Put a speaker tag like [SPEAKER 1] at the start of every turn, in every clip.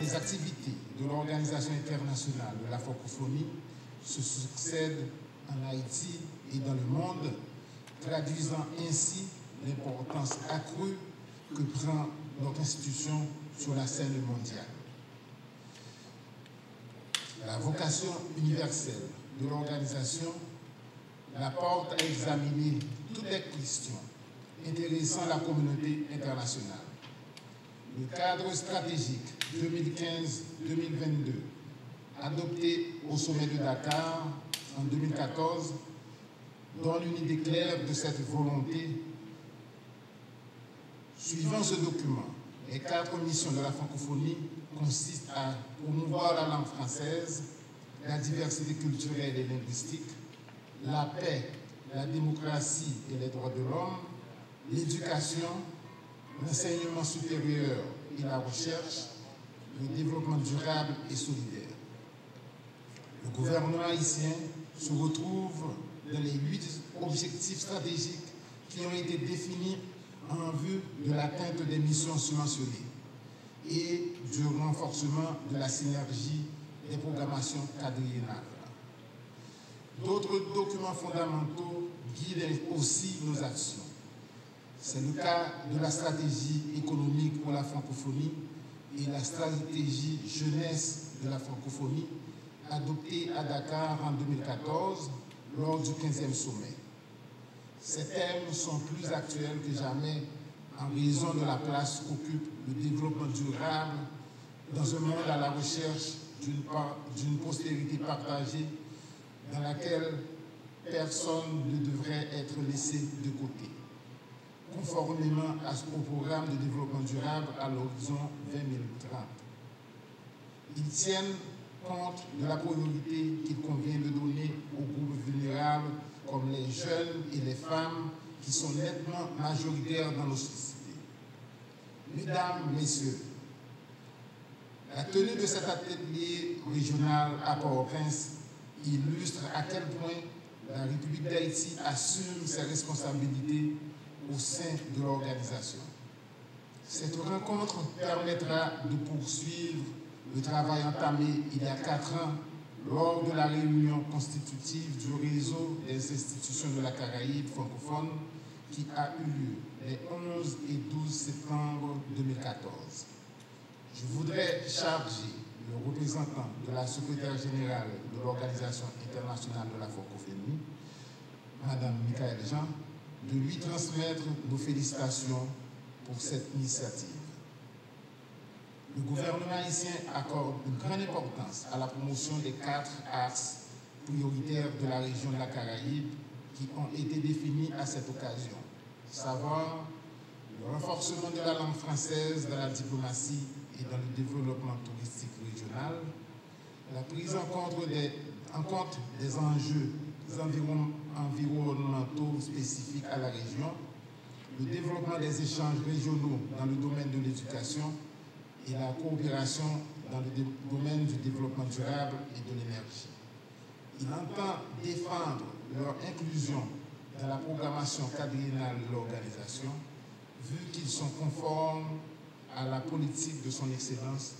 [SPEAKER 1] les activités de l'Organisation internationale de la francophonie se succèdent en Haïti et dans le monde, traduisant ainsi l'importance accrue que prend notre institution sur la scène mondiale. La vocation universelle de l'organisation la porte à examiner toutes les questions intéressant la communauté internationale. Le cadre stratégique 2015-2022, adopté au sommet de Dakar en 2014, donne une idée claire de cette volonté. Suivant ce document, les 4 missions de la francophonie consistent à promouvoir la langue française, la diversité culturelle et linguistique, la paix, la démocratie et les droits de l'homme, l'éducation, l'enseignement supérieur et la recherche, le développement durable et solidaire. Le gouvernement haïtien se retrouve dans les 8 objectifs stratégiques qui ont été définis en vue de l'atteinte des missions mentionnées et du renforcement de la synergie des programmations quadriennales. D'autres documents fondamentaux guident aussi nos actions. C'est le cas de la stratégie économique pour la francophonie et la stratégie jeunesse de la francophonie adoptée à Dakar en 2014 lors du 15e sommet. Ces thèmes sont plus actuels que jamais en raison de la place qu'occupe le développement durable dans un monde à la recherche d'une postérité partagée dans laquelle personne ne devrait être laissé de côté, conformément au programme de développement durable à l'horizon 2030. Ils tiennent compte de la priorité qu'il convient de donner aux groupes vulnérables comme les jeunes et les femmes qui sont nettement majoritaires dans nos sociétés. Mesdames, Messieurs, la tenue de cet atelier régional à Port-au-Prince illustre à quel point la République d'Haïti assume ses responsabilités au sein de l'organisation. Cette rencontre permettra de poursuivre le travail entamé il y a 4 ans lors de la réunion constitutive du réseau des institutions de la Caraïbe francophone qui a eu lieu les 11 et 12 septembre 2014. Je voudrais charger le représentant de la secrétaire générale de l'Organisation internationale de la francophonie, Mme Michaël Jean, de lui transmettre nos félicitations pour cette initiative. Le gouvernement haïtien accorde une grande importance à la promotion des 4 axes prioritaires de la région de la Caraïbe qui ont été définis à cette occasion, savoir le renforcement de la langue française dans la diplomatie et dans le développement touristique régional, la prise en compte des enjeux environnementaux spécifiques à la région, le développement des échanges régionaux dans le domaine de l'éducation et la coopération dans le domaine du développement durable et de l'énergie. Il entend défendre leur inclusion dans la programmation quadriennale de l'organisation, vu qu'ils sont conformes à la politique de son Excellence,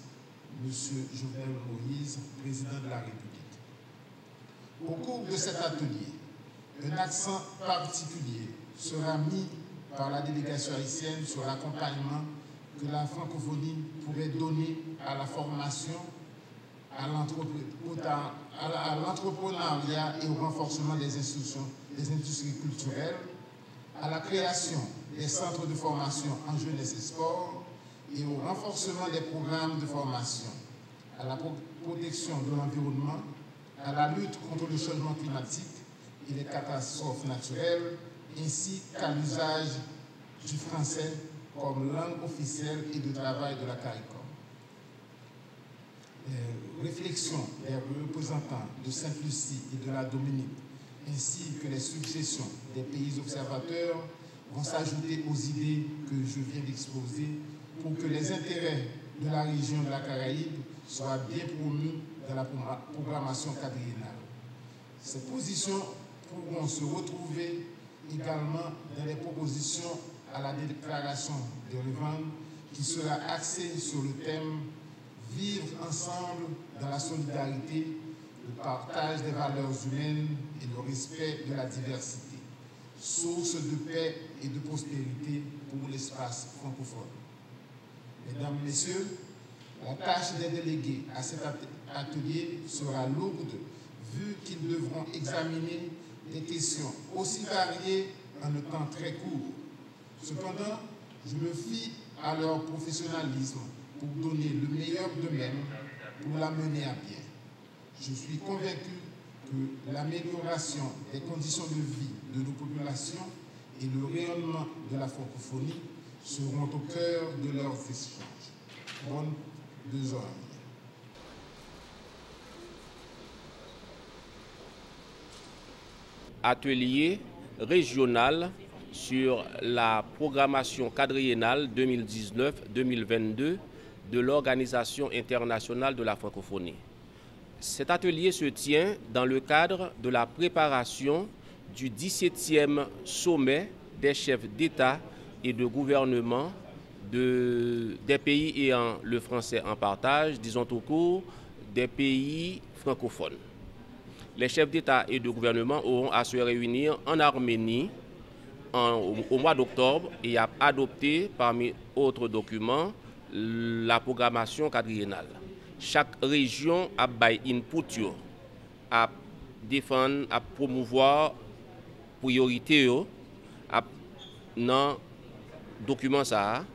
[SPEAKER 1] M. Jovenel Moïse, président de la République. Au cours de cet atelier, un accent particulier sera mis par la délégation haïtienne sur l'accompagnement que la francophonie pourrait donner à la formation, à l'entrepreneuriat et au renforcement des industries culturelles, à la création des centres de formation en jeunesse et sport et au renforcement des programmes de formation, à la protection de l'environnement, à la lutte contre le changement climatique et les catastrophes naturelles, ainsi qu'à l'usage du français comme langue officielle et de travail de la CARICOM. Les réflexions des représentants de Sainte-Lucie et de la Dominique, ainsi que les suggestions des pays observateurs, vont s'ajouter aux idées que je viens d'exposer pour que les intérêts de la région de la Caraïbe soient bien promus dans la programmation quadriennale. Ces positions pourront se retrouver également dans les propositions à la déclaration de Revenge qui sera axée sur le thème vivre ensemble dans la solidarité, le partage des valeurs humaines et le respect de la diversité, source de paix et de prospérité pour l'espace francophone. Mesdames, Messieurs, la tâche des délégués à cet atelier sera lourde vu qu'ils devront examiner des questions aussi variées en un temps très court. Cependant, je me fie à leur professionnalisme pour donner le meilleur d'eux-mêmes pour la mener à bien. Je suis convaincu que l'amélioration des conditions de vie de nos populations et le rayonnement de la francophonie seront au cœur de leurs échanges. Bonne besogne.
[SPEAKER 2] Atelier régional sur la programmation quadriennale 2019-2022 de l'Organisation internationale de la francophonie. Cet atelier se tient dans le cadre de la préparation du 17e sommet des chefs d'État et de gouvernement des pays ayant le français en partage, disons au cours des pays francophones. Les chefs d'État et de gouvernement auront à se réunir en Arménie au mois d'octobre et à adopter parmi autres documents la programmation quadriennale. Chaque région a bail input à défendre, à promouvoir priorité dans document ça.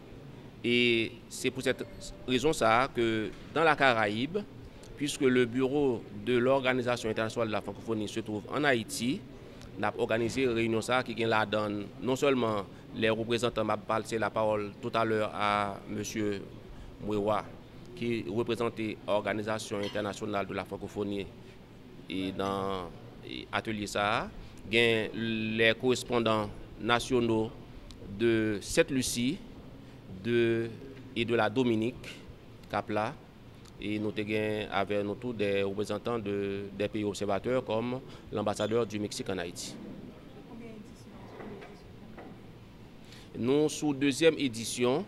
[SPEAKER 2] Et c'est pour cette raison ça que dans la Caraïbe, puisque le bureau de l'Organisation internationale de la francophonie se trouve en Haïti, on a organisé une réunion ça qui la donne non seulement les représentants, m'a passé la parole tout à l'heure à M. Mouewa, qui représentait l'Organisation internationale de la francophonie et dans l'atelier ça, les correspondants nationaux de Sainte-Lucie et de la Dominique, Capla, et nous avons avec nous tous des représentants des pays observateurs comme l'ambassadeur du Mexique en Haïti. Nous, sous deuxième édition,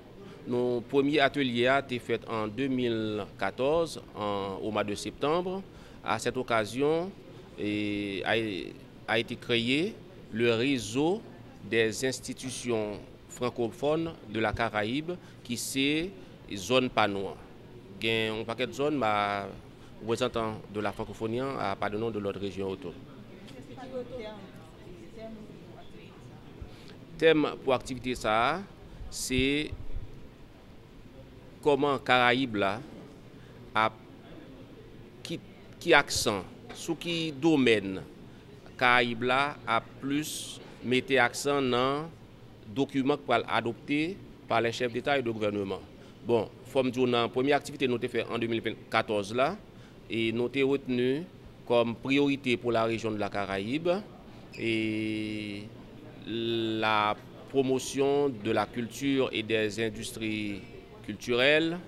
[SPEAKER 2] notre premier atelier a été fait en 2014, au mois de septembre. À cette occasion, a été créé le réseau des institutions francophones de la Caraïbe, qui c'est zone panois. Il y a un paquet de zones, représentant de la francophonie, à pas de nom de l'autre région autour. Thème pour activité ça, c'est comment Caraïbe là a qui accent, sous qui domaine Caraïbe là a plus mettre accent dans documents qui adoptés par les chefs d'État et de gouvernement. Bon, comme dit, la première activité nous avons fait en 2014 là, et nous avons retenu comme priorité pour la région de la Caraïbe et la promotion de la culture et des industries culturelles,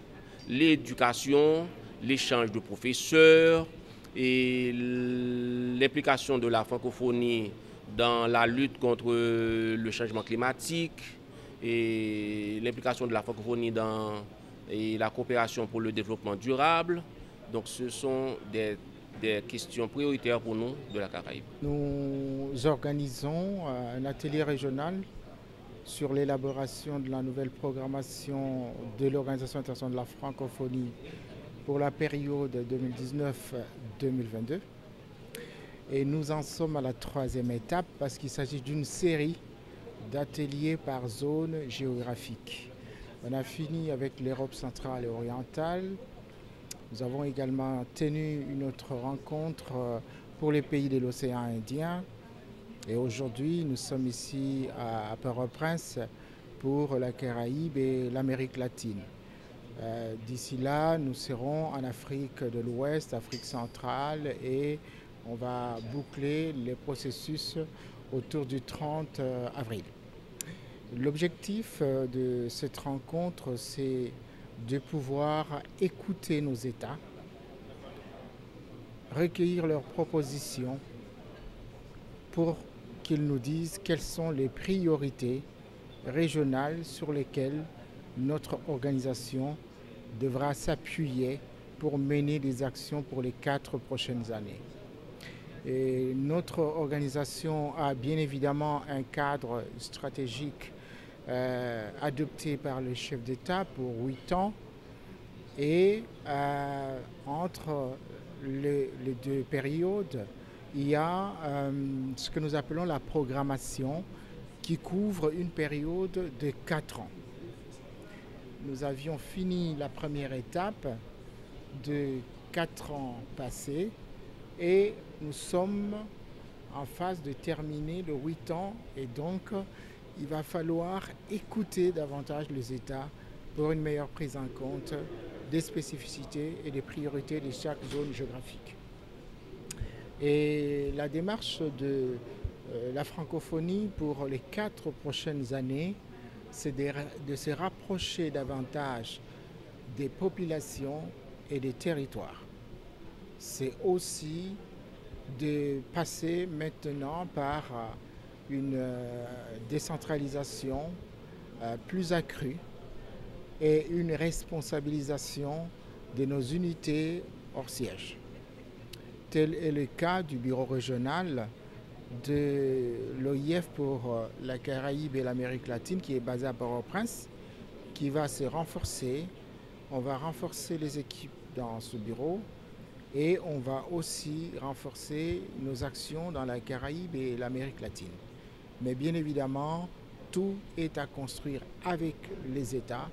[SPEAKER 2] l'éducation, l'échange de professeurs et l'implication de la francophonie dans la lutte contre le changement climatique et l'implication de la francophonie dans la coopération pour le développement durable. Donc ce sont des questions prioritaires pour nous de la Caraïbe.
[SPEAKER 3] Nous organisons un atelier régional sur l'élaboration de la nouvelle programmation de l'Organisation internationale de la francophonie pour la période 2019-2022. Et nous en sommes à la troisième étape parce qu'il s'agit d'une série d'ateliers par zone géographique. On a fini avec l'Europe centrale et orientale. Nous avons également tenu une autre rencontre pour les pays de l'océan Indien. Et aujourd'hui, nous sommes ici à Port-au-Prince pour la Caraïbe et l'Amérique latine. D'ici là, nous serons en Afrique de l'Ouest, Afrique centrale, et on va boucler les processus autour du 30 avril. L'objectif de cette rencontre, c'est de pouvoir écouter nos États, recueillir leurs propositions pour qu'ils nous disent quelles sont les priorités régionales sur lesquelles notre organisation devra s'appuyer pour mener des actions pour les 4 prochaines années. Et notre organisation a bien évidemment un cadre stratégique adopté par le chef d'État pour 8 ans. Et entre les 2 périodes, il y a ce que nous appelons la programmation qui couvre une période de 4 ans. Nous avions fini la première étape de 4 ans passés et nous sommes en phase de terminer le 8 ans et donc il va falloir écouter davantage les États pour une meilleure prise en compte des spécificités et des priorités de chaque zone géographique. Et la démarche de la francophonie pour les 4 prochaines années, c'est de se rapprocher davantage des populations et des territoires. C'est aussi de passer maintenant par une décentralisation plus accrue et une responsabilisation de nos unités hors siège. Tel est le cas du bureau régional de l'OIF pour la Caraïbe et l'Amérique latine qui est basé à Port-au-Prince, qui va se renforcer. On va renforcer les équipes dans ce bureau et on va aussi renforcer nos actions dans la Caraïbe et l'Amérique latine. Mais bien évidemment, tout est à construire avec les États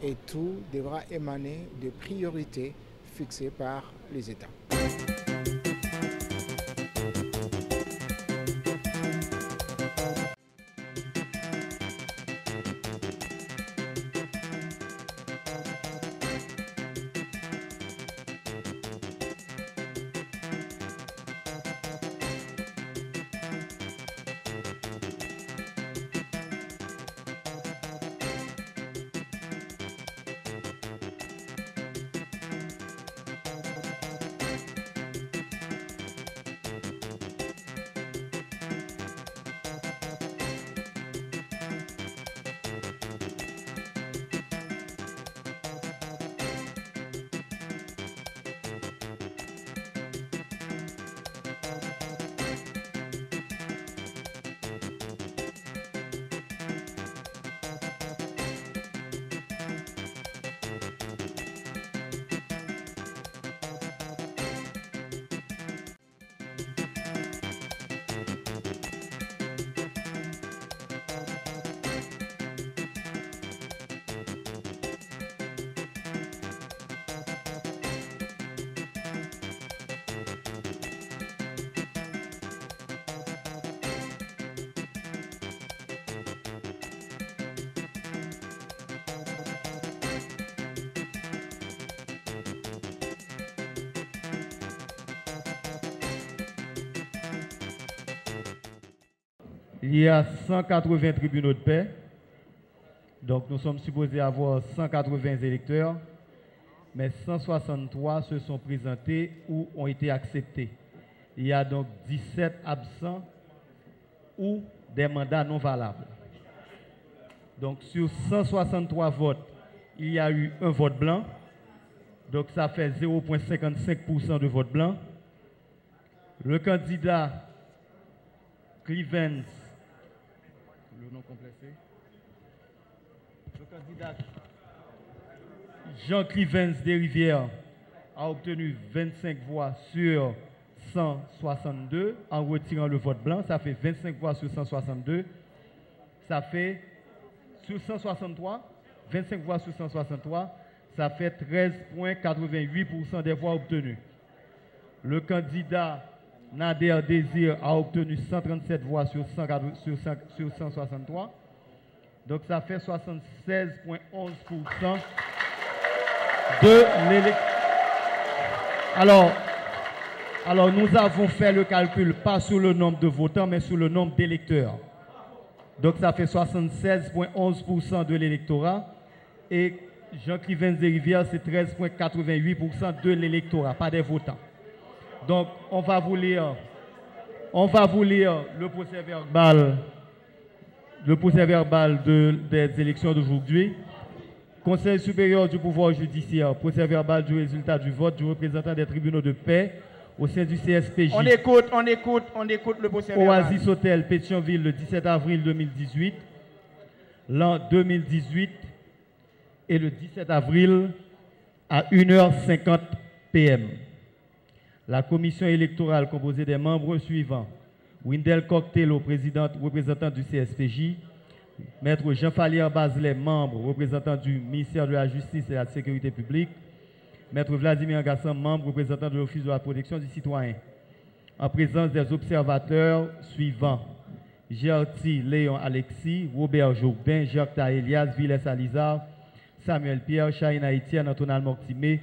[SPEAKER 3] et tout devra émaner de priorités fixées par les États.
[SPEAKER 4] Il y a 180 tribunaux de paix. Donc nous sommes supposés avoir 180 électeurs, mais 163 se sont présentés ou ont été acceptés. Il y a donc 17 absents ou des mandats non valables. Donc sur 163 votes, il y a eu un vote blanc. Donc ça fait 0,55% de vote blanc. Le candidat Clevens, le nom complet c'est le candidat Jean Clevens Desrivières a obtenu 25 voix sur 162 en retirant le vote blanc. Ça fait 25 voix sur 162. Ça fait sur 163, 25 voix sur 163, ça fait 13,88% des voix obtenues. Le candidat Nader Désir a obtenu 137 voix sur 163. Donc ça fait 76,11% de l'élection. Alors nous avons fait le calcul pas sur le nombre de votants, mais sur le nombre d'électeurs. Donc ça fait 76,11% de l'électorat. Et Jean Clevens Desrivières, c'est 13,88% de l'électorat, pas des votants. Donc, on va vous lire le procès verbal des élections d'aujourd'hui. Conseil supérieur du pouvoir judiciaire, procès-verbal du résultat du vote du représentant des tribunaux de paix au sein du CSPJ.
[SPEAKER 5] On écoute le procès-verbal.
[SPEAKER 4] Oasis Hotel, Pétionville, le 17 avril 2018, l'an 2018 et le 17 avril à 1h50 p.m. La commission électorale composée des membres suivants: Windel Cocktailo, représentant du CSPJ, Maître Jean-Falier Bazelet, membre représentant du ministère de la Justice et de la Sécurité publique, Maître Vladimir Gassan, membre représentant de l'Office de la protection du citoyen, en présence des observateurs suivants: Gerti Léon Alexis, Robert Jourdain, Jacques Elias, Villes Alizar, Samuel Pierre, Chahina Etienne, Antonal Mortimé,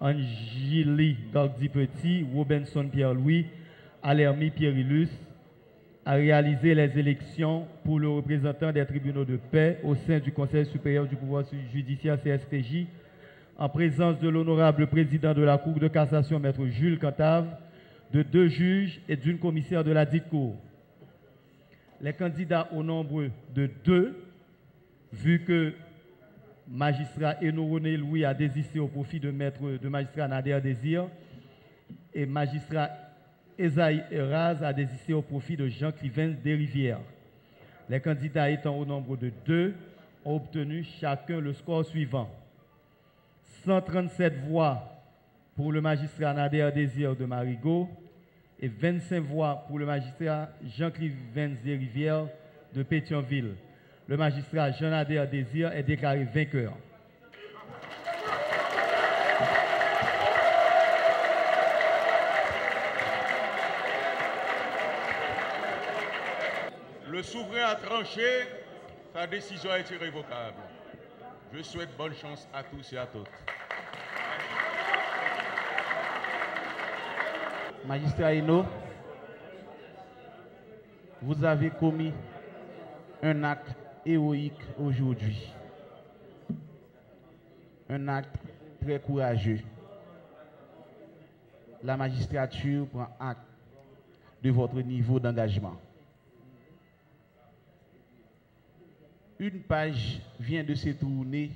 [SPEAKER 4] Angélie Gardi Petit, Robinson Pierre-Louis, Alermi Pierre-Ilus, à réaliser les élections pour le représentant des tribunaux de paix au sein du Conseil supérieur du pouvoir judiciaire CSPJ, en présence de l'honorable président de la Cour de cassation, Maître Jules Cantave, de 2 juges et d'une commissaire de la dite Cour. Les candidats au nombre de 2, vu que magistrat Eno-René Louis a désisté au profit de magistrat Nader Désir et magistrat Esaïe Eraz a désisté au profit de Jean Clivens Desrivières. Les candidats étant au nombre de 2 ont obtenu chacun le score suivant: 137 voix pour le magistrat Nader Désir de Marigot et 25 voix pour le magistrat Jean Clivens Desrivières de Pétionville. Le magistrat Jean Nader Désir est déclaré vainqueur.
[SPEAKER 6] Le souverain a tranché, sa décision est irrévocable. Je souhaite bonne chance à tous et à toutes.
[SPEAKER 5] Magistrat Eno, vous avez commis un acte héroïque aujourd'hui. Un acte très courageux. La magistrature prend acte de votre niveau d'engagement. Une page vient de se tourner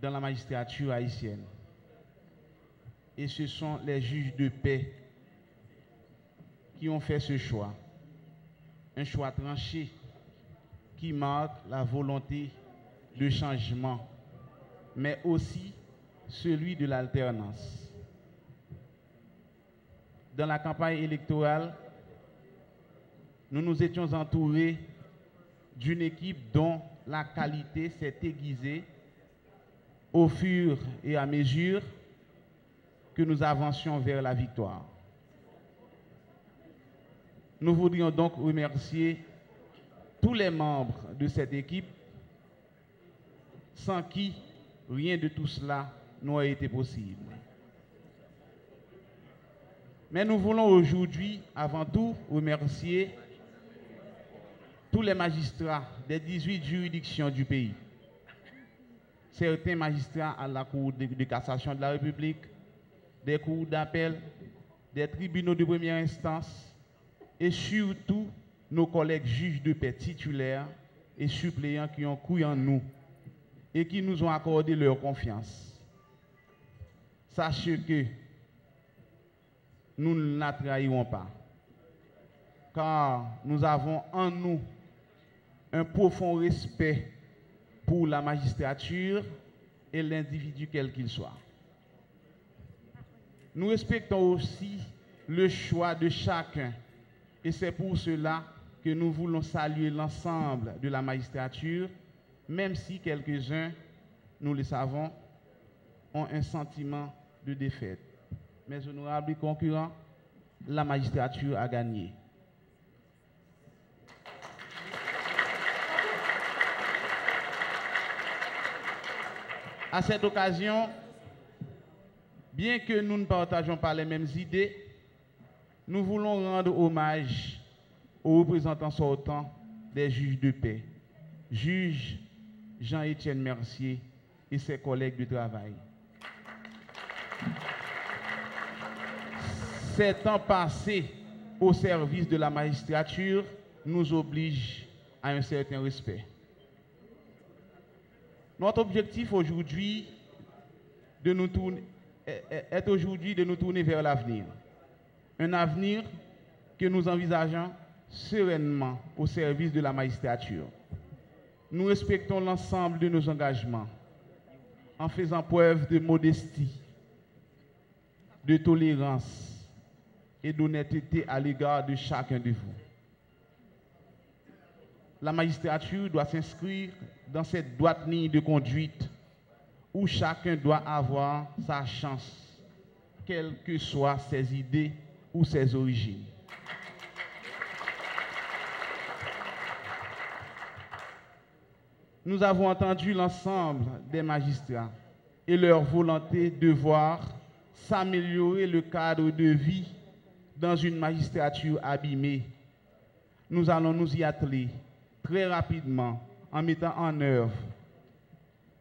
[SPEAKER 5] dans la magistrature haïtienne. Et ce sont les juges de paix qui ont fait ce choix. Un choix tranché qui marque la volonté de changement, mais aussi celui de l'alternance. Dans la campagne électorale, nous nous étions entourés d'une équipe dont la qualité s'est aiguisée au fur et à mesure que nous avancions vers la victoire. Nous voudrions donc remercier tous les membres de cette équipe, sans qui rien de tout cela n'aurait été possible. Mais nous voulons aujourd'hui, avant tout, remercier tous les magistrats des 18 juridictions du pays. Certains magistrats à la Cour de cassation de la République, des cours d'appel, des tribunaux de première instance et surtout nos collègues juges de paix titulaires et suppléants qui ont cru en nous et qui nous ont accordé leur confiance. Sachez que nous ne la trahirons pas, car nous avons en nous un profond respect pour la magistrature et l'individu quel qu'il soit. Nous respectons aussi le choix de chacun et c'est pour cela que nous voulons saluer l'ensemble de la magistrature, même si quelques-uns, nous le savons, ont un sentiment de défaite. Mes honorables concurrents, la magistrature a gagné. À cette occasion, bien que nous ne partageons pas les mêmes idées, nous voulons rendre hommage aux représentants sortants des juges de paix, juge Jean-Étienne Mercier et ses collègues de travail. Ces temps passés au service de la magistrature nous obligent à un certain respect. Notre objectif aujourd'hui est aujourd'hui de nous tourner vers l'avenir. Un avenir que nous envisageons sereinement au service de la magistrature. Nous respectons l'ensemble de nos engagements en faisant preuve de modestie, de tolérance et d'honnêteté à l'égard de chacun de vous. La magistrature doit s'inscrire dans cette droite ligne de conduite où chacun doit avoir sa chance, quelles que soient ses idées ou ses origines. Nous avons entendu l'ensemble des magistrats et leur volonté de voir s'améliorer le cadre de vie dans une magistrature abîmée. Nous allons nous y atteler très rapidement en mettant en œuvre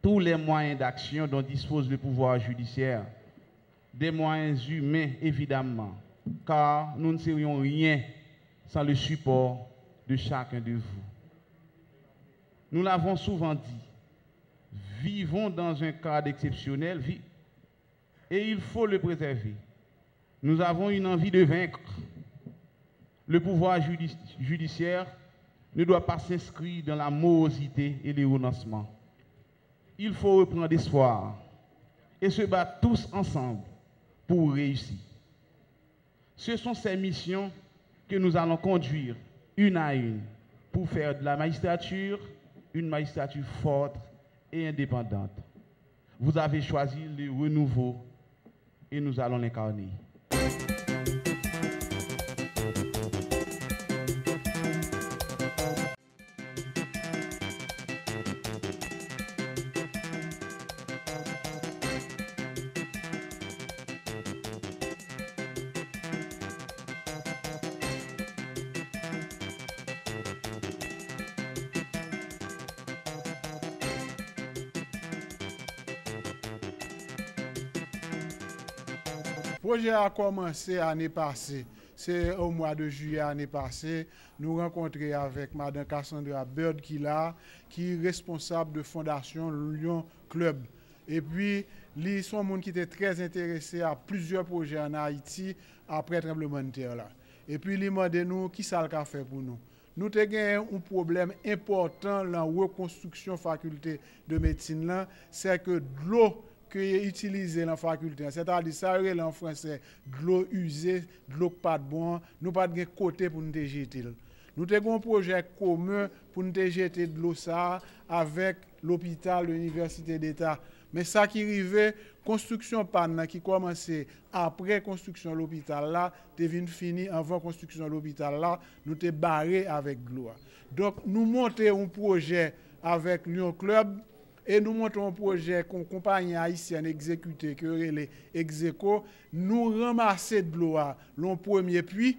[SPEAKER 5] tous les moyens d'action dont dispose le pouvoir judiciaire, des moyens humains évidemment, car nous ne serions rien sans le support de chacun de vous. Nous l'avons souvent dit, vivons dans un cadre exceptionnel et il faut le préserver. Nous avons une envie de vaincre. Le pouvoir judiciaire ne doit pas s'inscrire dans la morosité et les renoncements. Il faut reprendre espoir et se battre tous ensemble pour réussir. Ce sont ces missions que nous allons conduire une à une pour faire de la magistrature une magistrature forte et indépendante. Vous avez choisi le renouveau et nous allons l'incarner.
[SPEAKER 7] Le projet a commencé l'année passée. C'est au mois de juillet l'année passée. Nous rencontrons avec Mme Cassandra Bird qui est responsable de Fondation Lyon Club. Et puis, ils sont des gens qui étaient très intéressés à plusieurs projets en Haïti après le tremblement de terre. Et puis, ils demandent nous qui ça a fait pour nous. Nous avons un problème important dans la reconstruction de la faculté de médecine, c'est que de l'eau qui est utilisée dans la faculté, c'est-à-dire ça en français, de l'eau usée, de l'eau pas de bon, nous pas de côté pour nous jeter. Nous avons un projet commun pour nous jeter de l'eau ça avec l'hôpital, l'université d'État. Mais ça qui arrivait, construction panne qui commençait après construction de l'hôpital là, devine fini avant construction de l'hôpital là, nous t'es barré avec de l'eau. Donc nous montons un projet avec Lyon Club. Et nous montons un projet qu'on compagnie haïtienne exécuté, que les Execo, nous ramasser de l'eau à l'on premier puits,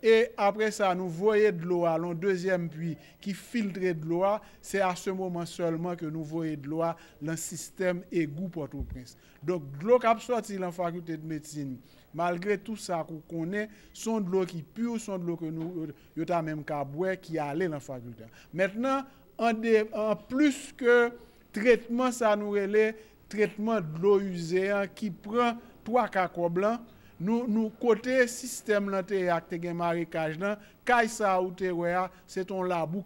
[SPEAKER 7] et après ça, nous voyons de l'eau à l'on deuxième puits qui filtre de l'eau. C'est à ce moment seulement que nous voyons de l'eau dans le système égout Port-au-Prince. Donc, de l'eau qui a sorti dans la faculté de médecine, malgré tout ça qu'on connaît, sont de l'eau qui pure, sont de l'eau que nous avons même qu'à boire, qui allait dans la faculté. Maintenant, en plus que traitement, ça nous relève traitement de l'eau usée qui prend 3 cacos blancs. Nous côté système l'antérieur marécage caille ça ou c'est ton labou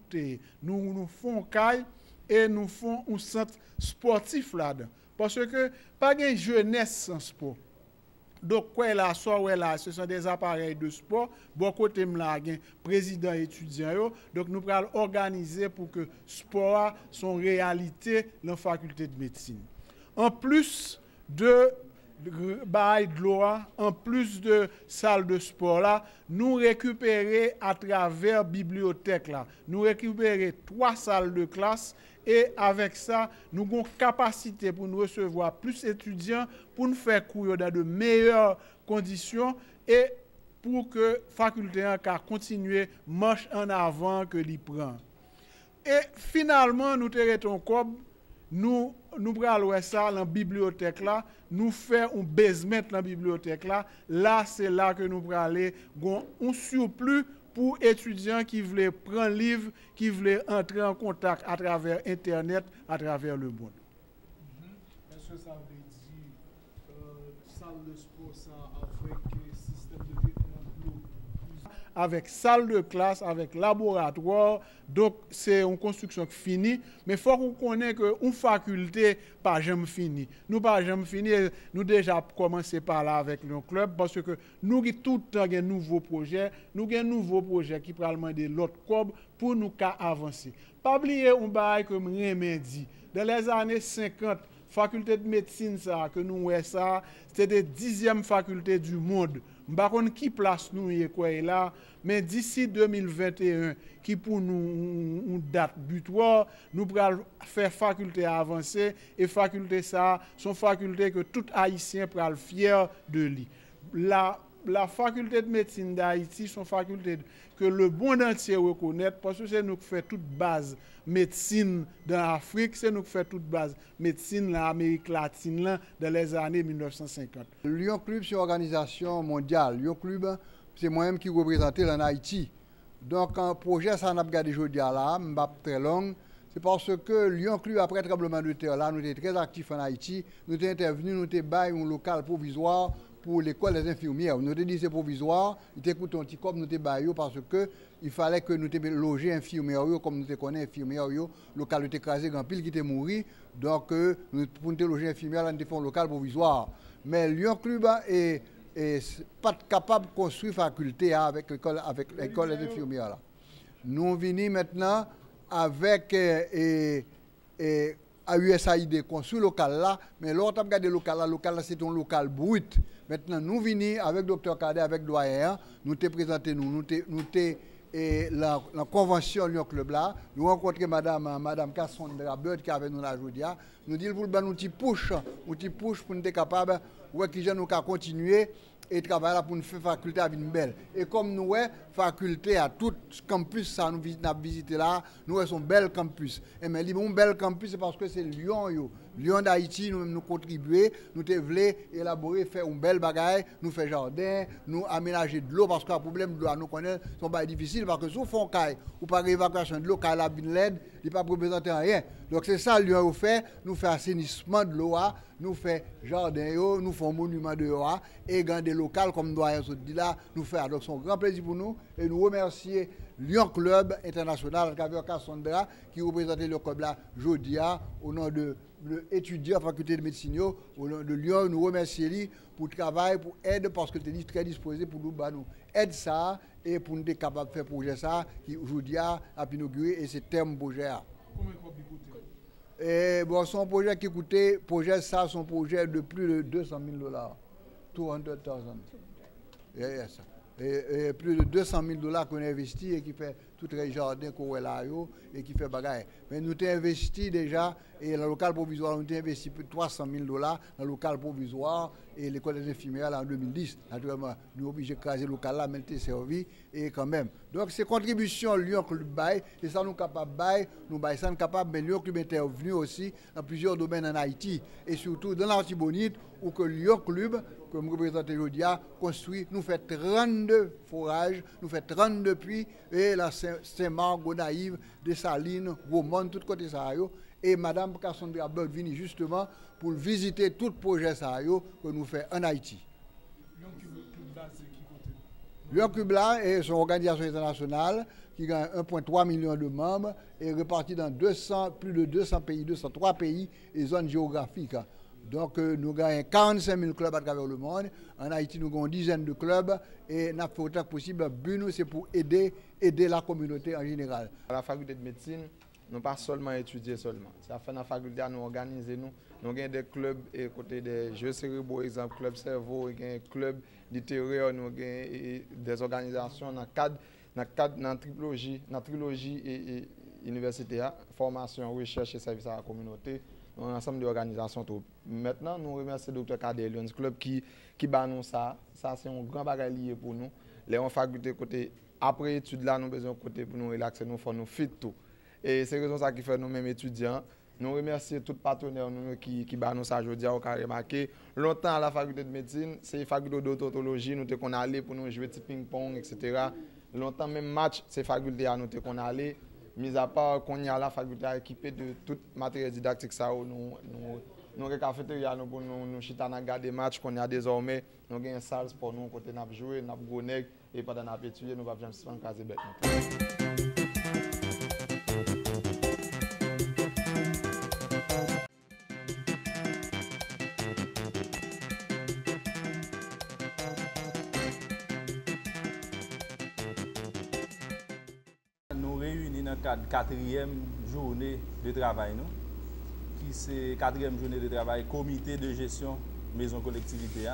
[SPEAKER 7] nous font caille et nous font un centre sportif là-dedans parce que pas de jeunesse sans sport. Donc, quoi là, ce sont des appareils de sport. Bon côté là, président étudiant. Donc, nous allons organiser pour que le sport soit réalité dans la faculté de médecine. En plus de l'eau, en plus de salle de sport là, nous récupérons à travers la bibliothèque là, nous récupérons 3 salles de classe. Et avec ça, nous avons capacité pour nous recevoir plus d'étudiants, pour nous faire cours dans de meilleures conditions et pour que la faculté continue marche en avant que l'y prend. Et finalement, nous terretons comme nous prenons ça dans la bibliothèque là, nous faisons un basement dans la bibliothèque là. Là, c'est là que nous prenons aller un surplus pour étudiants qui veulent prendre livre, qui veulent entrer en contact à travers Internet, à travers le monde. que ça veut dire salle de sport ça avec système de traitement de l'eau, avec salle de classe, avec laboratoire. Donc c'est une construction finie, mais il faut qu'on connaisse qu'une faculté pas jamais finie. Nous pas jamais fini, nous déjà commencé par là avec le club parce que nous avons tout le temps un nouveau projet, nous avons un nouveau projet qui peut demander l'autre cob pour nous avancer. Pas oublier un bail comme Rémi dit. Dans les années 50, faculté de médecine ça que nous ouais ça, c'était la 10e faculté du monde. Par contre qui place nous y quoi là, mais d'ici 2021 qui pour nous une date butoir, nous pourrons faire faculté avancer et faculté ça, sont faculté que tout haïtien pourra fier de lui. La faculté de médecine d'Haïti sont facultés que le monde entier reconnaît parce que c'est nous qui fait toute base médecine dans l'Afrique, c'est nous qui fait toute base médecine dans l'Amérique latine là, dans les années 1950.
[SPEAKER 8] Lyon Club, c'est une organisation mondiale. Lyon Club, c'est moi-même qui représente en Haïti. Donc, un projet, ça n'a pas gardé aujourd'hui là, très long. C'est parce que Lyon Club, après le tremblement de terre là, nous étions très actifs en Haïti. Nous étions intervenus, nous étions baillé un local provisoire pour l'école des infirmières. Nous avons dit que c'est provisoire, nous avons un petit comme nous avons parce qu'il fallait que nous logions infirmières, comme nous connaissons infirmières, le local était écrasé, grand pile qui était mort. Donc, pour nous loger infirmières, nous avons fait un local provisoire. Mais Lyon Club est pas capable de construire faculté avec l'école des infirmières. Là. Nous venons maintenant avec à USAID construit local là, mais l'autre a regardé local là c'est un local brut. Maintenant nous venons avec Dr Cadet, avec doyen, nous te présenté la convention Lyon Club là, nous rencontré madame Cassandra Bird qui avait nous la jodia, nous dit pour nous petit push pour nous être capable ouais qui nous continuer et travailler pour nous faire faculté à une belle. Et comme nous avons faculté à tout campus, ça nous visité là, nous avons un bel campus. Et mais un bel campus, c'est parce que c'est Lyon. Lyon d'Haïti, nous contribuer, nous voulons élaborer, faire un bel bagage, nous faire jardin, nous aménager de l'eau, parce que le problème de l'eau, nous connaissons, c'est pas difficile, parce que si on fait un caille, ou par évacuation de l'eau, caille la bin LED, il ne peut pas représenter rien. Donc c'est ça Lyon fait, nous fait assainissement de l'eau, nous fait jardin, nous fait un monument de l'eau, et dans des locales, comme doyen se dit là, nous fait. Donc c'est un grand plaisir pour nous, et nous remercier Lyon Club International, avec Cassandra, qui représente le club là, Jodia, au nom de l'étudiant en faculté de médecine, au nom de Lyon, nous remercions pour le travail, pour aide, parce que tu es très disposé pour nous aide ça, et pour nous être capable de faire projet ça, qui aujourd'hui a inauguré, et c'est terme projet.
[SPEAKER 7] Combien de coûte?
[SPEAKER 8] Et bon, son projet qui coûtait, son projet de plus de $200,000. 200,000. Yes. Et plus de $200,000 qu'on a investi et qui fait tout le jardin qu'on a là et qui fait bagaille. Mais nous avons investi déjà et dans le local provisoire, nous avons investi plus de $300,000 dans le local provisoire et l'école des infirmières là, en 2010. Naturellement, nous sommes obligés de craser le local là, mais il servi et quand même. Donc c'est contribution Lyon Club bail et ça nous capable bail, nous bail ça nous capable mais Lyon Club intervenu aussi dans plusieurs domaines en Haïti et surtout dans l'Artibonite où que Lyon Club comme représentant Jodia, construit, nous fait 32 forages, nous fait 32 puits, et la Saint-Marc, Gonaïve, Dessalines, Gaumont, tout côté ça. Et Mme Cassandra Bird vient justement pour visiter tout le projet ça que nous faisons en Haïti. Lyon Club là est une organisation internationale qui a 1,3 million de membres et répartie dans plus de 200 pays, 203 pays et zones géographiques. Donc, nous avons 45 000 clubs à travers le monde. En Haïti, nous avons une dizaine de clubs et nous avons fait autant que possible. Le but, c'est pour aider la communauté en général.
[SPEAKER 9] À la faculté de médecine, nous pas seulement étudier seulement. C'est à faire dans la faculté à nous organiser. Nous avons des clubs et côté des jeux cérébraux, exemple, club cerveau, des clubs littéraires, nous avons des organisations dans le cadre de la trilogie et universitaire, formation, recherche et service à la communauté. Un ensemble d'organisations. Maintenant, nous remercions le Dr Cadet Lions Club qui bat nous ça. Ça, c'est un grand bagage lié pour nous. Les facultés côté après études là, nous avons besoin de côté pour nous relaxer, nous faire nous fit tout. Et c'est raison ça qui fait nous-mêmes étudiants. Nous remercions tous les partenaires qui bat nous ça aujourd'hui. On a remarqué longtemps à la faculté de médecine, c'est la faculté d'odontologie, nous qu'on allé pour nous jouer petit ping-pong, etc. Longtemps même match, c'est la faculté à nous qu'on allé. Mis à part qu'on y a la faculté équipée de tout matériel didactique, ça, nous nous avons cafétéria pour nous chita dans garder match qu'on a désormais, nous avons une salle pour nous côté n'a jouer, n'a goneg et pendant n'a étudier, nous va bien se caser bête.
[SPEAKER 10] Nous réunis dans le cadre 4e journée de travail, nous, qui c'est 4e journée de travail, comité de gestion maison collectivité,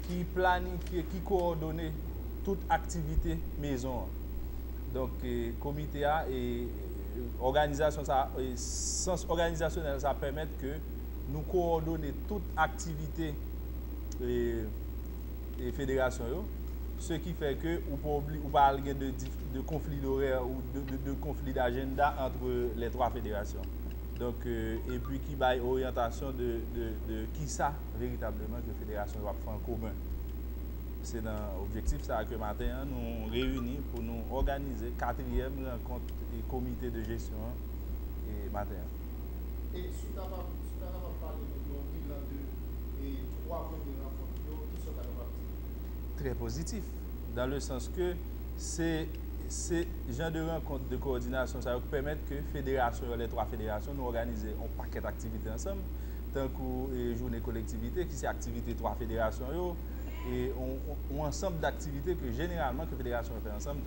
[SPEAKER 10] qui planifie, qui coordonne toute activité maison. Donc, comité et organisation, sens organisationnel, ça permet que nous coordonner toute activité et fédération. Ce qui fait que ou pas avoir de conflit d'horaire ou de conflit d'agenda entre les 3 fédérations. Donc, et puis qui a une orientation de qui ça véritablement que la fédération va faire en commun. C'est dans l'objectif ça que matin nous réunis pour nous organiser 4e rencontre et comité de gestion et matin.
[SPEAKER 1] Et si tu as parlé de bilan de 3 premières rencontres, qui sont à
[SPEAKER 10] très positif, dans le sens que c'est genre de rencontre de coordination, ça va permettre que fédération, les 3 fédérations, nous organiser un paquet d'activités ensemble, tant que journée collectivité, qui c'est activité 3 fédérations, et un ensemble d'activités que généralement que la fédération fait ensemble.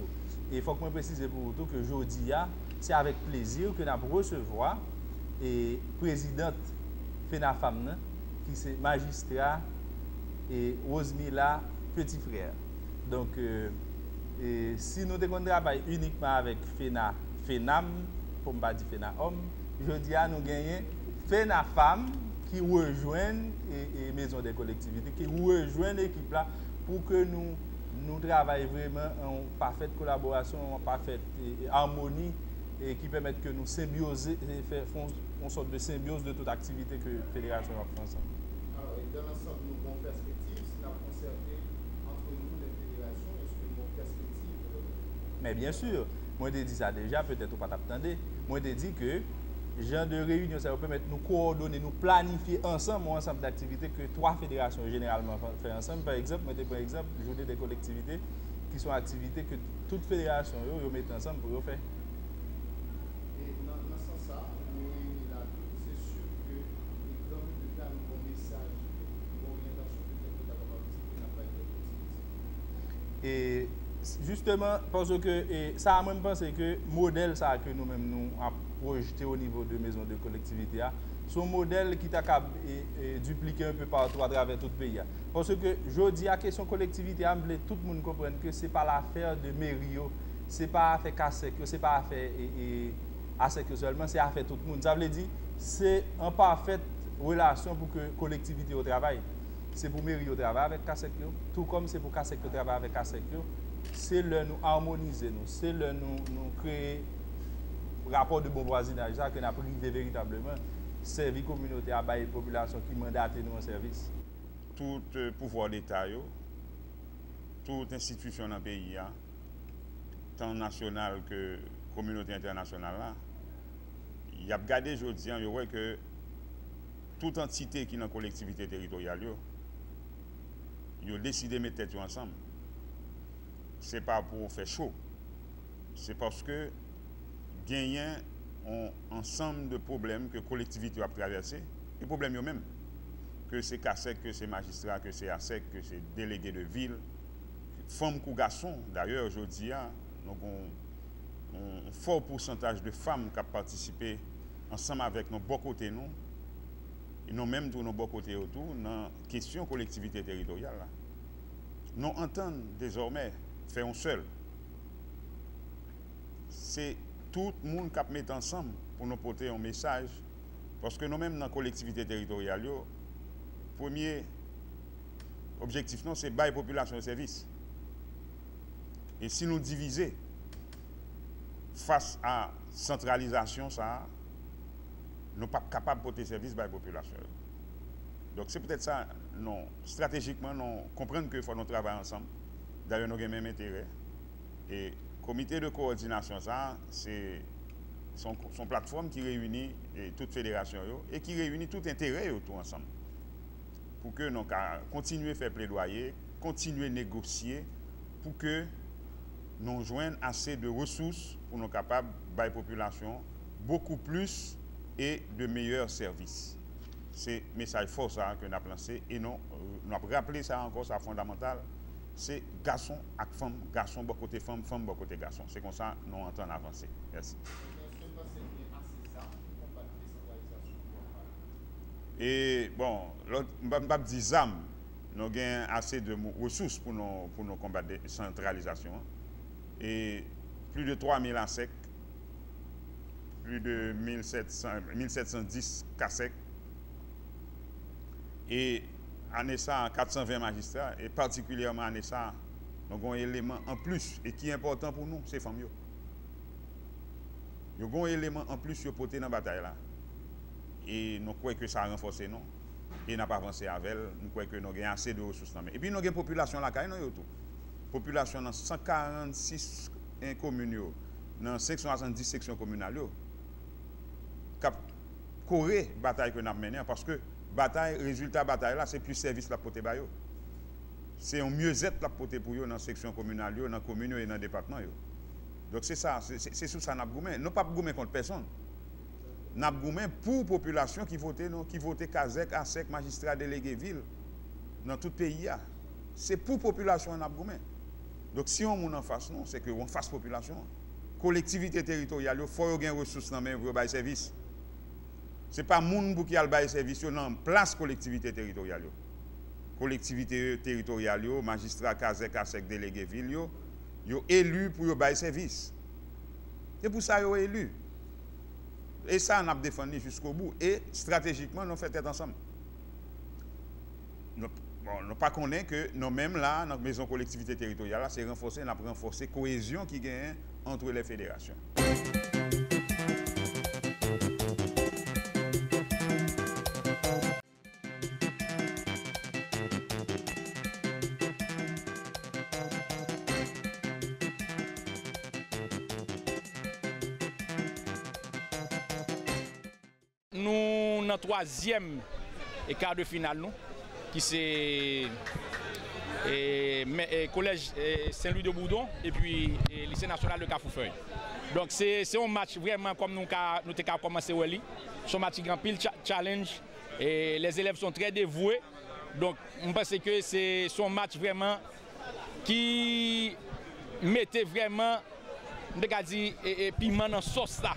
[SPEAKER 10] Et il faut que je précise pour vous que aujourd'hui, c'est avec plaisir que nous recevoir et présidente FENAFAM, qui c'est magistrat et Rosemilla petit frère. Donc, si nous travaillons uniquement avec FENAM, pour ne pas dire FENAHOM, je dis à nous gagner FENAFAM qui rejoignent et maison des collectivités, qui rejoignent l'équipe là pour que nous travaillions vraiment en parfaite collaboration, en parfaite harmonie et qui permettent que nous symbioser et faire une sorte de symbiose de toute activité que la fédération va faire ensemble.
[SPEAKER 1] Alors, dans l'ensemble, nous avons une perspective, si nous avons concerté entre nous, les fédérations, est-ce que nous avons une perspective?
[SPEAKER 10] Mais bien sûr, moi je dis ça déjà, peut-être ou pas t'attendre, moi je dis que genre de réunion, ça va permettre de nous coordonner, nous planifier ensemble un ensemble d'activités que 3 fédérations généralement font ensemble. Par exemple, par exemple, journée des collectivités, qui sont activités que toute fédération mettent ensemble pour faire.
[SPEAKER 1] Et dans ce sens-là, nous réunissons là, c'est sûr que les grands de cas nous ont un message, une orientation peut-être de la capacité n'a pas été
[SPEAKER 10] et justement, parce que ça a même pensé que le modèle ça que nous-mêmes nous avons projeté au niveau de maison de collectivité, c'est un modèle qui t'a dupliqué un peu partout à travers tout le pays. Parce que je dis à question collectivité, tout le monde comprenne que ce n'est pas l'affaire de mairie, ce n'est pas affaire CASEC, ce n'est pas affaire ASEC seulement, c'est affaire tout le monde. Ça veut dire c'est en parfaite relation pour que la collectivité au travail. C'est pour mairie au travail avec CASEC, tout comme c'est pour CASEC au travail avec ASEC. C'est le nous harmoniser, c'est le nous créer rapport de bon voisinage, ça que nous avons privé véritablement, servir la communauté à la population qui mandate nous en service.
[SPEAKER 6] Tout pouvoir d'État, toute institution dans le pays, tant national que communauté internationale, il y a regardé aujourd'hui, il voit que toute entité qui est dans la collectivité territoriale, ils ont décidé de mettre tête ensemble. Ce n'est pas pour faire chaud, c'est parce que gagner un ensemble de problèmes que la collectivité a traversé, les problèmes eux-mêmes, que c'est CASEC, que c'est magistrat, que c'est ASEC, que c'est délégué de ville, femmes ou garçons. D'ailleurs, aujourd'hui, nous avons un fort pourcentage de femmes qui ont participé ensemble avec nos beaux côtés, nous, et nous même tous nos beaux côtés autour, dans la question de collectivité territoriale. Nous entendons désormais faire un seul. C'est tout le monde qui met ensemble pour nous porter un message. Parce que nous-mêmes, dans la collectivité territoriale, le premier objectif, c'est de bailler la population au service. Et si nous divisons face à la centralisation, ça, nous ne sommes pas capables de porter service à la population. Donc c'est peut-être ça, non, stratégiquement, nous comprenons qu'il faut nous travailler ensemble. D'ailleurs, nous avons le même intérêt. Et le comité de coordination, ça, c'est son plateforme qui réunit toute fédération et qui réunit tout intérêt tout ensemble. Pour que nous continuer à faire plaidoyer, continuer à négocier, pour que nous joignent assez de ressources pour nous capables de la population beaucoup plus et de meilleurs services. C'est le message fort ça que nous avons lancé et nous avons rappelé ça encore, ça fondamental. C'est garçon avec femme, garçon bon côté femme, femme bon côté garçon. C'est comme ça nous entendons avancer. Merci. Et bon, je ne vais pas dire ZAM, nous avons assez de ressources pour nous combattre la centralisation. Et plus de 3000 ans secs, plus de 1710 cas secs. Et en ça, 420 magistrats, et particulièrement en ça, nous avons un élément en plus, et qui est important pour nous, c'est les femmes. Nous avons un élément en plus pour porter dans la bataille là. Et nous croyons que ça a renforcé nous. Et nous n'avons pas avancé avec elle. Nous croyons que nous avons assez de ressources. Et puis nous avons une population là, population dans 146 communes, dans 570 sections communales, qui correct la bataille que nous avons menée. Parce que bataille, résultat de la bataille là, c'est plus service la porter. C'est un mieux-être la porter pour eux dans la section communale, dans la commune et dans le département. Donc c'est ça, c'est sous ça que nous avons gommé. Nous ne pas gommé contre personne. Nous avons gommé pour la population qui votait Kazek, ASEC, magistrat délégué ville, dans tout le pays. C'est pour la population que nous avons gommé. Donc si on est en face, c'est qu'on fasse population. Collectivité territoriale, il faut avoir des ressources pour faire service. Ce n'est pas le monde qui a le service, non, place collectivité territoriale. Collectivité territoriale, magistrat Kazek, ASEC, délégué ville, ils sont élus pour faire service. C'est pour ça qu'ils sont élus. Et ça, on a défendu jusqu'au bout. Et stratégiquement, nous faisons tête ensemble. Nous ne pas connaître que nous-mêmes, là, notre maison collectivité territoriale, c'est renforcer la cohésion qui gagne entre les fédérations.
[SPEAKER 11] Nous, dans le troisième quart de finale, nous, qui c'est Collège Saint-Louis de Bourdon et puis Lycée national de Cafoufeuille. Donc c'est un match vraiment comme nous avons commencé à voir. C'est un match grand pile challenge et les élèves sont très dévoués. Donc je pense que c'est un match vraiment qui mettait vraiment piment dans la sauce là.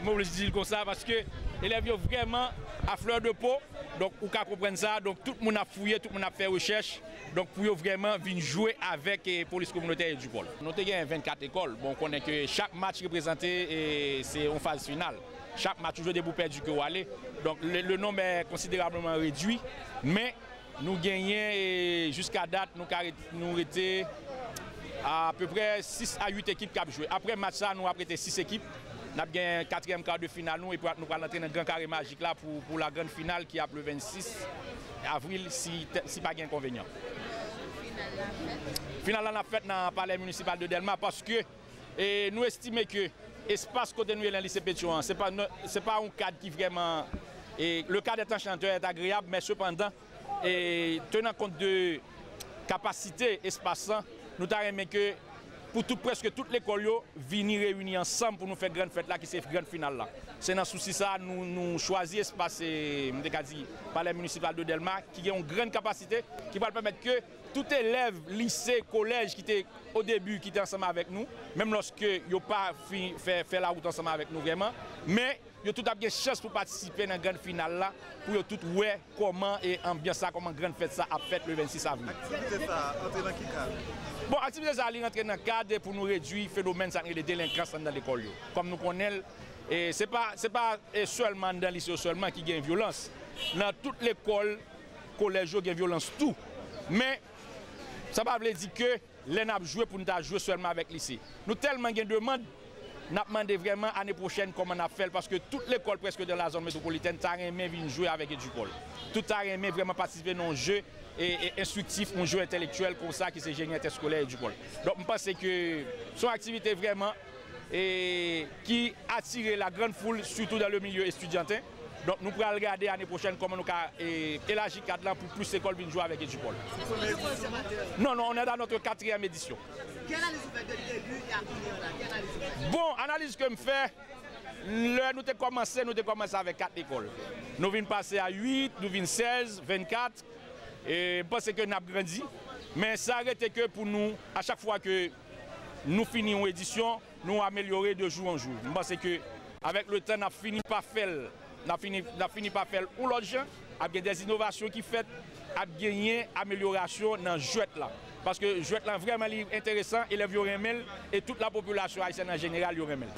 [SPEAKER 11] Je dis comme ça parce que les élèves sont vraiment à fleur de peau. Donc, vous pouvez comprendre ça. Donc, tout le monde a fouillé, tout le monde a fait recherche. Donc, pour vraiment venir jouer avec la police communautaire du pôle. Nous avons 24 écoles. Bon, on connaît que chaque match représenté, c'est en phase finale. Chaque match, toujours des bouts perdus que vous allez. Donc, le nombre est considérablement réduit. Mais, nous gagnons jusqu'à date, nous avons été à peu près 6 à 8 équipes qui ont joué. Après le match, nous avons prêté 6 équipes. Nous avons gagné le 4e quart de finale et puis nous allons entrer dans le grand carré magique là pour la grande finale qui a le 26 avril si pas de inconvénient. Finale la fête dans le palais municipal de Delma parce que nous estimons que l'espace côté nous dans le lycée Pétion, ce n'est pas un cadre qui vraiment. Le cadre est enchanteur, est agréable, mais cependant, tenant compte de capacité espace, nous avons aimé que pour presque toute l'école venir réunir ensemble pour nous faire grande fête là qui c'est grande finale là. C'est dans ce souci ça nous choisissons espace palais municipal de Delma qui a une grande capacité qui va permettre que tout élève lycée collège qui était au début qui était ensemble avec nous même lorsque yo pas fait la route ensemble avec nous vraiment mais yo tout a bien chance pour participer dans la grande finale là pour yo tout ouais comment et ambiance ça comment grande fête ça a fait le 26 avril. Activité ça entrer dans qui cadre? Bon, activité ça rentrer dans le cadre pour nous réduire le phénomène de délinquance dans l'école. Comme nous connaissons, ce n'est pas seulement dans le lycée seulement qui y a une violence. Dans toute l'école, collège, il y a une violence tout. Mais ça ne veut pas dire que les n'a joué pour nous jouer seulement avec le lycée. Nous tellement de demandes, nous demandons vraiment l'année prochaine comment on a fait parce que toute l'école presque de la zone métropolitaine a aimé venir jouer avec l'école. Tout a aimé vraiment participer dans un jeu et instructif, un jeu intellectuel comme ça qui c'est génie interscolaire et du pôle. Donc je pense que son activité vraiment et qui attire la grande foule, surtout dans le milieu estudiantin. Donc nous pourrons regarder l'année prochaine comment nous pouvons élargir le cadre pour plus d'écoles viennent jouer avec Edupol. Non, on est dans notre 4e édition.
[SPEAKER 12] Quelle analyse vous faites depuis le début et à finir là?
[SPEAKER 11] Bon, analyse que je fais, nous avons commencé avec 4 écoles. Nous venons passer à 8, nous venons 16, 24, et je pense que nous avons grandi. Mais ça arrête que pour nous, à chaque fois que nous finissons l'édition, nous améliorer de jour en jour. Je pense que avec le temps, nous avons fini par faire. Ou l'autre gens, avec des innovations qui fait à gagner amélioration dans le jouet là. Parce que le jouet là vraiment intéressant, et les vieux remèles et toute la population haïtienne en général, ils remèlent.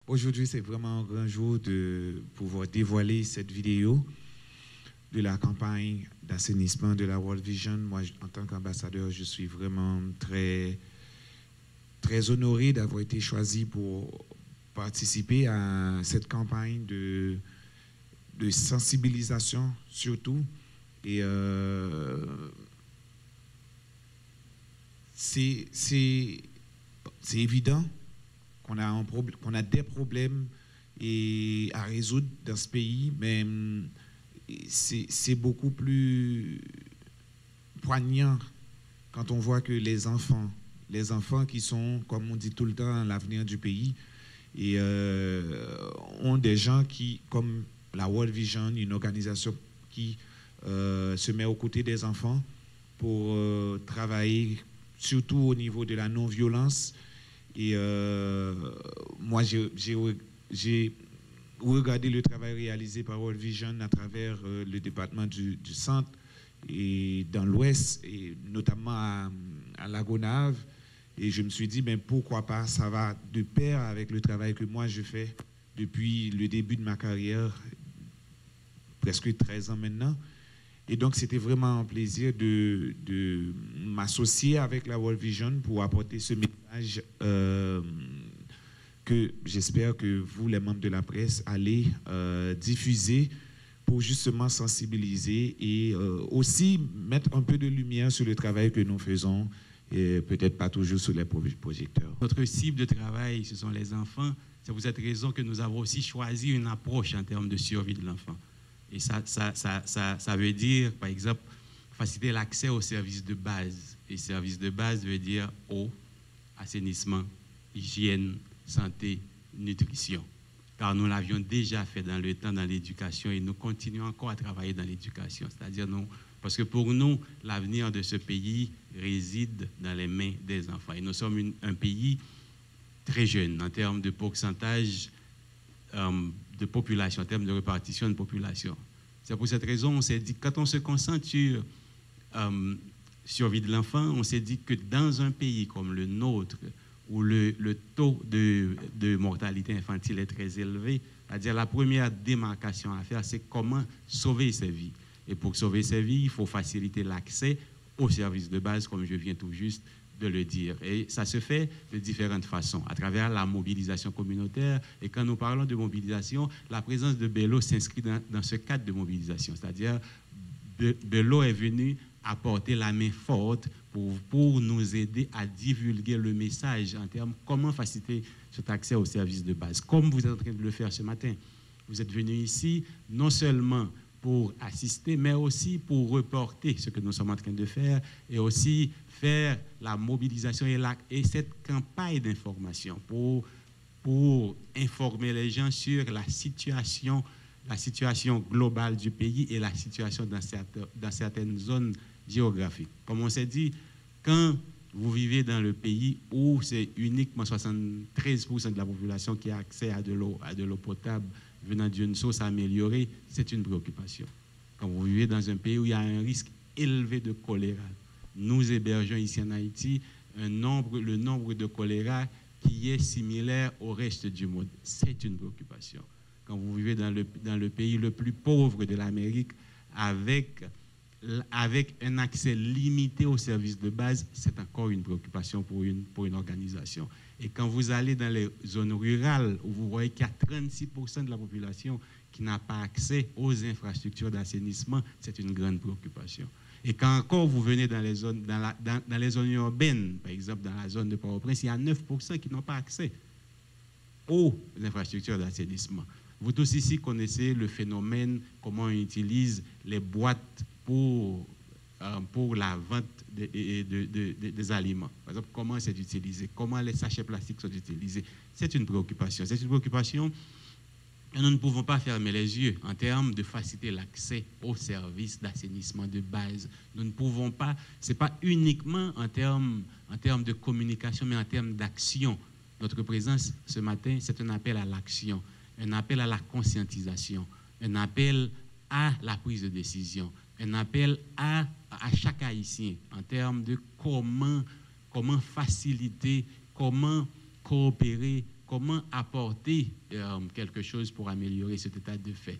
[SPEAKER 13] Aujourd'hui, c'est vraiment un grand jour de pouvoir dévoiler cette vidéo de la campagne d'assainissement de la World Vision. Moi, en tant qu'ambassadeur, je suis vraiment très honoré d'avoir été choisi pour participer à cette campagne de sensibilisation surtout. Et c'est évident qu'on a des problèmes à résoudre dans ce pays, mais c'est beaucoup plus poignant quand on voit que les enfants qui sont, comme on dit tout le temps, l'avenir du pays, et ont des gens qui, comme la World Vision, une organisation qui se met aux côtés des enfants pour travailler surtout au niveau de la non-violence. Et moi, j'ai regarder le travail réalisé par World Vision à travers le département du centre et dans l'ouest, et notamment à La Gonave. Et je me suis dit, ben, pourquoi pas, ça va de pair avec le travail que moi je fais depuis le début de ma carrière, presque 13 ans maintenant. Et donc, c'était vraiment un plaisir de m'associer avec la World Vision pour apporter ce message que j'espère que vous, les membres de la presse, allez diffuser pour justement sensibiliser et aussi mettre un peu de lumière sur le travail que nous faisons, et peut-être pas toujours sur les projecteurs.
[SPEAKER 14] Notre cible de travail, ce sont les enfants. C'est pour cette raison que nous avons aussi choisi une approche en termes de survie de l'enfant. Et ça veut dire, par exemple, faciliter l'accès aux services de base. Et services de base veut dire eau, assainissement, hygiène, santé, nutrition. Car nous l'avions déjà fait dans le temps dans l'éducation et nous continuons encore à travailler dans l'éducation. C'est-à-dire, parce que pour nous, l'avenir de ce pays réside dans les mains des enfants. Et nous sommes un pays très jeune en termes de pourcentage de population, en termes de répartition de population. C'est pour cette raison qu'on s'est dit, quand on se concentre sur survie de l'enfant, on s'est dit que dans un pays comme le nôtre, où le taux de mortalité infantile est très élevé, c'est-à-dire la première démarcation à faire, c'est comment sauver ces vies. Et pour sauver ces vies, il faut faciliter l'accès aux services de base, comme je viens tout juste de le dire. Et ça se fait de différentes façons, à travers la mobilisation communautaire. Et quand nous parlons de mobilisation, la présence de Bello s'inscrit dans ce cadre de mobilisation. C'est-à-dire, Bello est venu apporter la main forte pour nous aider à divulguer le message en termes de comment faciliter cet accès aux services de base. Comme vous êtes en train de le faire ce matin. Vous êtes venu ici non seulement pour assister, mais aussi pour reporter ce que nous sommes en train de faire et aussi faire la mobilisation et cette campagne d'information pour informer les gens sur la situation globale du pays et la situation dans certaines zones géographiques. Comme on s'est dit, quand vous vivez dans le pays où c'est uniquement 73% de la population qui a accès à de l'eau potable venant d'une source améliorée, c'est une préoccupation. Quand vous vivez dans un pays où il y a un risque élevé de choléra, nous hébergeons ici en Haïti le nombre de choléra qui est similaire au reste du monde. C'est une préoccupation. Quand vous vivez dans le pays le plus pauvre de l'Amérique, avec un accès limité aux services de base, c'est encore une préoccupation pour une organisation. Et quand vous allez dans les zones rurales, où vous voyez qu'il y a 36% de la population qui n'a pas accès aux infrastructures d'assainissement, c'est une grande préoccupation. Et quand encore vous venez dans les zones, dans les zones urbaines, par exemple dans la zone de Port-au-Prince, il y a 9% qui n'ont pas accès aux infrastructures d'assainissement. Vous tous ici connaissez le phénomène, comment on utilise les boîtes pour la vente des aliments. Par exemple, comment c'est utilisé, comment les sachets plastiques sont utilisés. C'est une préoccupation. C'est une préoccupation et nous ne pouvons pas fermer les yeux en termes de faciliter l'accès aux services d'assainissement de base. Nous ne pouvons pas, ce n'est pas uniquement en termes de communication, mais en termes d'action. Notre présence ce matin, c'est un appel à l'action, un appel à la conscientisation, un appel à la prise de décision, un appel à chaque Haïtien en termes de comment faciliter, comment coopérer, comment apporter quelque chose pour améliorer cet état de fait.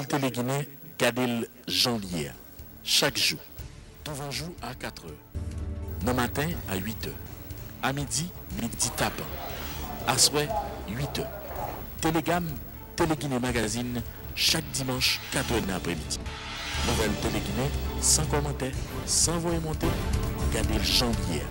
[SPEAKER 15] Téléguinée, Gadel Jean-Lier, chaque jour, devant jour à 4h, le matin à 8h, à midi tapant, à soir 8h. Télégamme, Téléguinée Magazine, chaque dimanche 4h l'après-midi. Nouvelle Téléguinée, sans commentaire, sans voix monter, Gadel Jean-Lier.